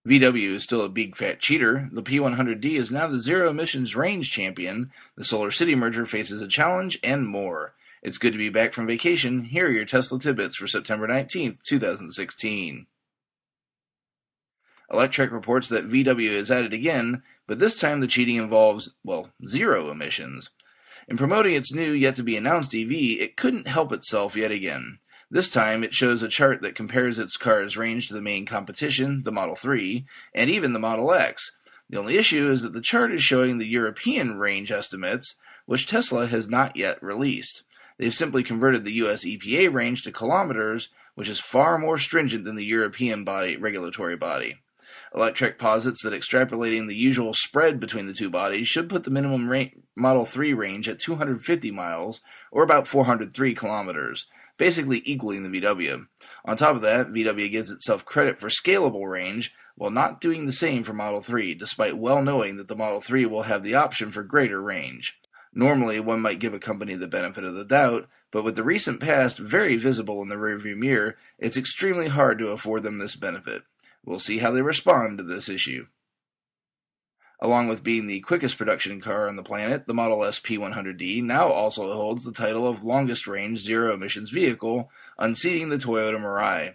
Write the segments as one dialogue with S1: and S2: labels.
S1: VW is still a big fat cheater. The P100D is now the zero emissions range champion. The Solar City merger faces a challenge and more. It's good to be back from vacation. Here are your Tesla tidbits for September 19th, 2016. Electrek reports that VW is at it again, but this time the cheating involves, zero emissions. In promoting its new, yet-to-be-announced EV, it couldn't help itself yet again. This time, it shows a chart that compares its car's range to the main competition, the Model 3, and even the Model X. The only issue is that the chart is showing the European range estimates, which Tesla has not yet released. They've simply converted the US EPA range to kilometers, which is far more stringent than the European regulatory body. Electrek posits that extrapolating the usual spread between the two bodies should put the minimum Model 3 range at 250 miles, or about 403 kilometers, basically equaling the VW. On top of that, VW gives itself credit for scalable range, while not doing the same for Model 3, despite well knowing that the Model 3 will have the option for greater range. Normally, one might give a company the benefit of the doubt, but with the recent past very visible in the rearview mirror, it's extremely hard to afford them this benefit. We'll see how they respond to this issue. Along with being the quickest production car on the planet, the Model S P100D now also holds the title of longest-range zero-emissions vehicle, unseating the Toyota Mirai.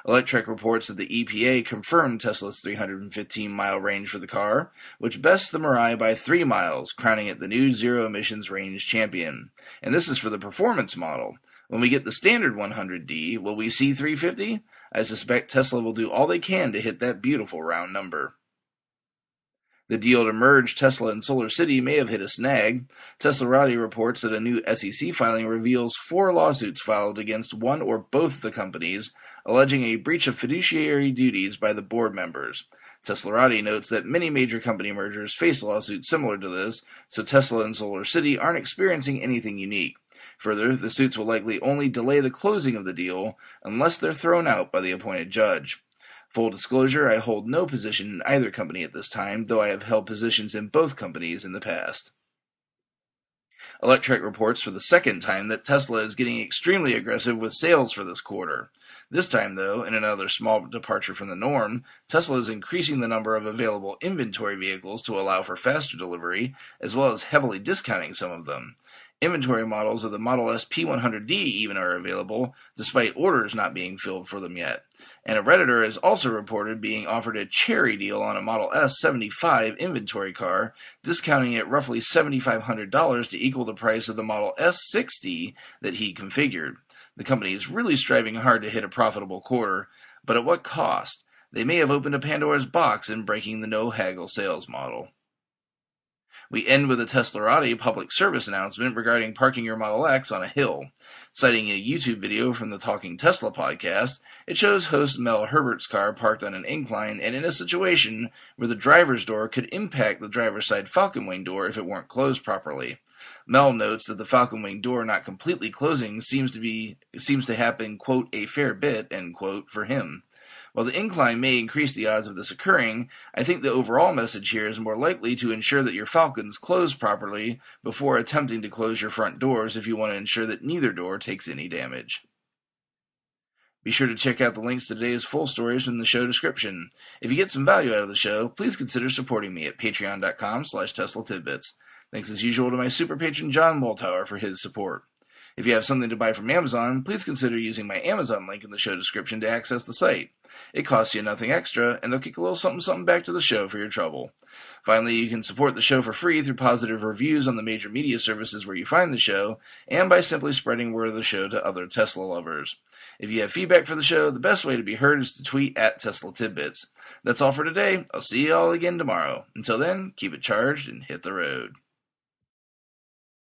S1: Electrek reports that the EPA confirmed Tesla's 315-mile range for the car, which bests the Mirai by 3 miles, crowning it the new zero-emissions range champion. And this is for the performance model. When we get the standard 100D, will we see 350? I suspect Tesla will do all they can to hit that beautiful round number. The deal to merge Tesla and Solar City may have hit a snag. Teslarati reports that a new SEC filing reveals 4 lawsuits filed against one or both of the companies, alleging a breach of fiduciary duties by the board members. Teslarati notes that many major company mergers face lawsuits similar to this, so Tesla and Solar City aren't experiencing anything unique. Further, the suits will likely only delay the closing of the deal unless they're thrown out by the appointed judge. Full disclosure, I hold no position in either company at this time, though I have held positions in both companies in the past. Electrek reports for the second time that Tesla is getting extremely aggressive with sales for this quarter. This time, though, in another small departure from the norm, Tesla is increasing the number of available inventory vehicles to allow for faster delivery, as well as heavily discounting some of them. Inventory models of the Model S P100D even are available, despite orders not being filled for them yet. And a Redditor has also reported being offered a cherry deal on a Model S 75 inventory car, discounting it roughly $7,500 to equal the price of the Model S60 that he configured. The company is really striving hard to hit a profitable quarter, but at what cost? They may have opened a Pandora's box in breaking the no-haggle sales model. We end with a Teslarati public service announcement regarding parking your Model X on a hill. Citing a YouTube video from the Talking Tesla podcast, it shows host Mel Herbert's car parked on an incline and in a situation where the driver's door could impact the driver's side Falcon Wing door if it weren't closed properly. Mel notes that the Falcon Wing door not completely closing seems to happen, quote, a fair bit, end quote, for him. While the incline may increase the odds of this occurring, I think the overall message here is more likely to ensure that your Falcons close properly before attempting to close your front doors if you want to ensure that neither door takes any damage. Be sure to check out the links to today's full stories in the show description. If you get some value out of the show, please consider supporting me at patreon.com/Tesla Tidbits. Thanks as usual to my super patron John Moltower for his support. If you have something to buy from Amazon, please consider using my Amazon link in the show description to access the site. It costs you nothing extra, and they'll kick a little something back to the show for your trouble. Finally, you can support the show for free through positive reviews on the major media services where you find the show, and by simply spreading word of the show to other Tesla lovers. If you have feedback for the show, the best way to be heard is to tweet at Tesla Tidbits. That's all for today. I'll see you all again tomorrow. Until then, keep it charged and hit the road.